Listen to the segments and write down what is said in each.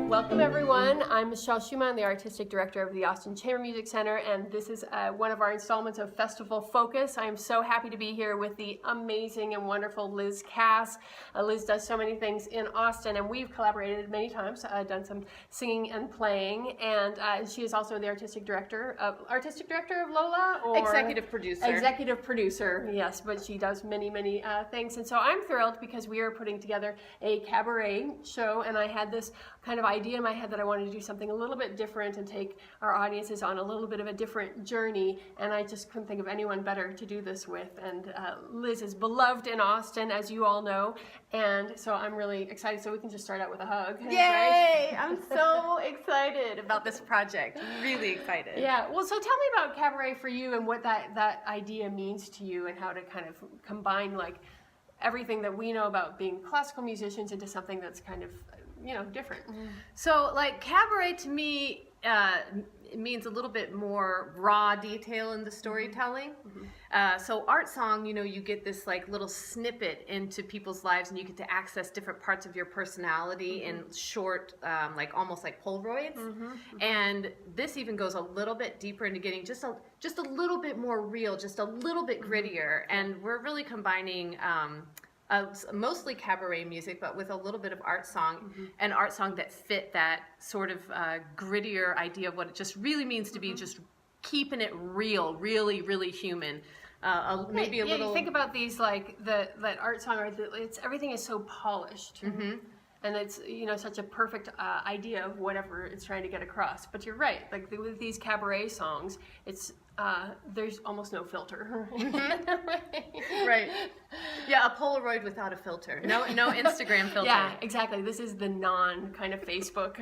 Welcome everyone, I'm Michelle Schumann, the Artistic Director of the Austin Chamber Music Center, and this is one of our installments of Festival Focus. I am so happy to be here with the amazing and wonderful Liz Cass. Liz does so many things in Austin, and we've collaborated many times, done some singing and playing, and she is also the Artistic Director of Lola? Or Executive Producer. Executive Producer, yes, but she does many, many things, and so I'm thrilled because we are putting together a cabaret show, and I had this kind of idea in my head that I wanted to do something a little bit different and take our audiences on a little bit of a different journey, and I just couldn't think of anyone better to do this with. And Liz is beloved in Austin, as you all know, and so I'm really excited. So we can just start out with a hug. Yay! Right? I'm so excited about this project. Really excited. Yeah. Well, so tell me about cabaret for you and what that idea means to you, and how to kind of combine like everything that we know about being classical musicians into something that's kind of, you know, different. So, like, cabaret to me it means a little bit more raw detail in the storytelling. So art song, you know, you get this like little snippet into people's lives, and you get to access different parts of your personality in short, like almost like Polaroids. And this even goes a little bit deeper into getting just a little bit more real, just a little bit grittier. And we're really combining mostly cabaret music, but with a little bit of art song, and art song that fit that sort of grittier idea of what it just really means to be just keeping it real, really, really human. Maybe a little. You think about these like that art song, it's everything is so polished. And it's, you know, such a perfect idea of whatever it's trying to get across. But you're right, like with these cabaret songs, it's there's almost no filter. Right. Yeah, a Polaroid without a filter. No Instagram filter. Yeah, exactly. This is the non kind of Facebook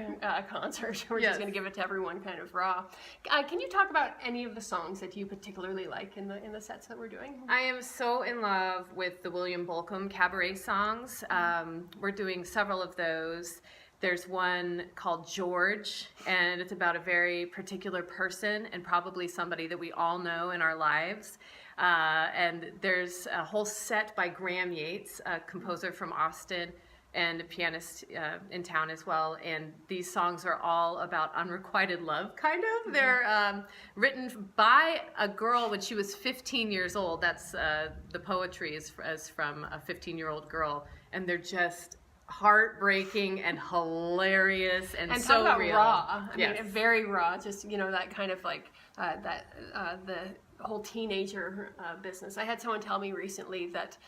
concert. We're just going to give it to everyone kind of raw. Can you talk about any of the songs that you particularly like in the sets that we're doing? I am so in love with the William Bolcom Cabaret Songs. We're doing several of those. There's one called George, and it's about a very particular person and probably somebody that we all know in our lives. And there's a whole set by Graham Yates, a composer from Austin and a pianist in town as well. And these songs are all about unrequited love, kind of. They're written by a girl when she was 15 years old. That's the poetry is from a 15-year-old girl, and they're just heartbreaking and hilarious and so talk about real. Raw. I mean, very raw. Just, you know, that kind of like the whole teenager business. I had someone tell me recently that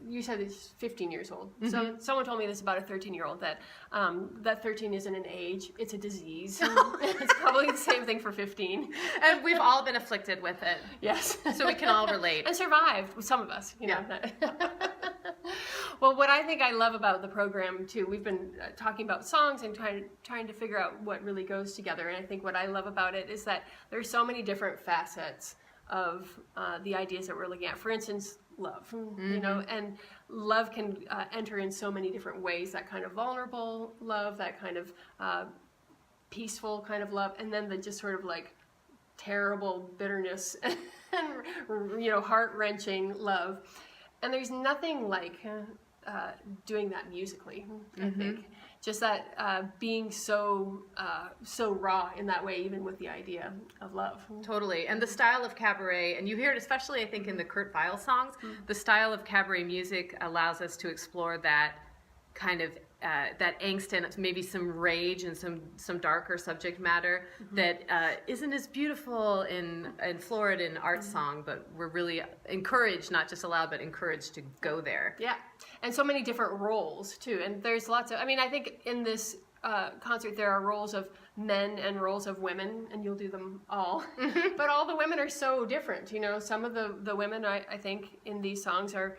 you said he's 15 years old. So someone told me this about a 13-year-old that 13 isn't an age; it's a disease. It's probably the same thing for 15. And we've all been afflicted with it. Yes. So we can all relate. And survived. Some of us, you know. Well, what I think I love about the program too, we've been talking about songs and trying to figure out what really goes together. And I think what I love about it is that there's so many different facets of the ideas that we're looking at. For instance, love, you know, and love can enter in so many different ways. That kind of vulnerable love, that kind of peaceful kind of love, and then the just sort of like terrible bitterness and you know, heart-wrenching love. And there's nothing like doing that musically, I think. Just that being so raw in that way, even with the idea of love. Totally. And the style of cabaret, and you hear it especially, I think, in the Kurt Weill songs, the style of cabaret music allows us to explore that kind of that angst and maybe some rage and some darker subject matter that isn't as beautiful in Floridan art song, but we're really encouraged, not just allowed, but encouraged to go there. Yeah, and so many different roles too, and there's lots of, I mean, I think in this concert there are roles of men and roles of women, and you'll do them all, but all the women are so different, you know. Some of the women I think in these songs are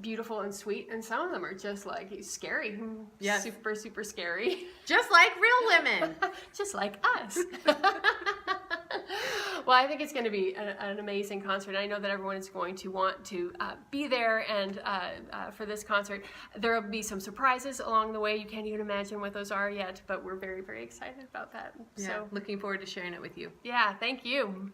beautiful and sweet, and some of them are just like scary. Yes. Super, super scary. Just like real women. Just like us. Well, I think it's going to be an amazing concert. I know that everyone is going to want to be there, and for this concert, there will be some surprises along the way. You can't even imagine what those are yet, but we're very, very excited about that. Yeah, so looking forward to sharing it with you. Yeah, thank you.